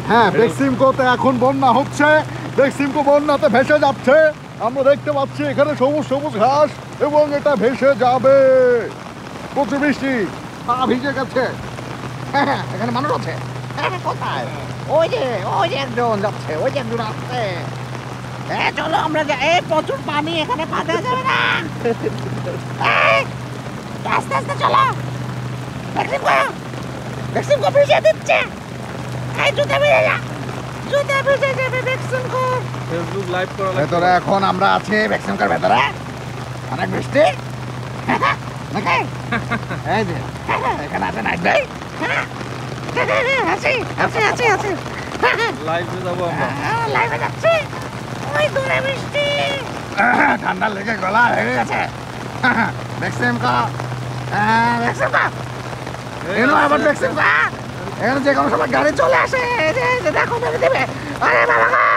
হ্যাঁ, বেক্সিমকোতে এখন বন্যা হচ্ছে। বেক্সিমকো বন্যাতে ভেসে যাচ্ছে। আমরা দেখতে পাচ্ছি এখানে সবুজ সবুজ ঘাস এবং এটা ভেসে যাবে। প্রচুর বৃষ্টি, পা ভিজে গেছে। হ্যাঁ, এখানে মানুষ আছে। কোথায়? ওই যে একজন যাচ্ছে, ওই যে একজন আসছে। চলো আমরা যাই। প্রচুর পানি, এখানে পা দেওয়া যাবে না। আস্তে আস্তে চলো। বেক্সিমকো ভিজে দিচ্ছে। জুতা ভিজে যা, জুতা ভিজে যাবে বেক্সিমকো। ফেসবুক লাইভ করা লাগবে। ভেতরে এখন আমরা আছি বেক্সিমকোর ভেতরে। অনেক বৃষ্টি। নাকি? এই যে এখানে আছে নাইট ভাই। আছি। লাইভে যাবো আমরা। লাইভে যাচ্ছি। ওই দূরে বৃষ্টি। ঠান্ডা লেগে গলা হয়ে গেছে। বেক্সিমকো, এনো আবার বেক্সিমকো। এখানে যে কোনো সময় গাড়ি চলে আসে। দেখো দেবে। আরে বাবা।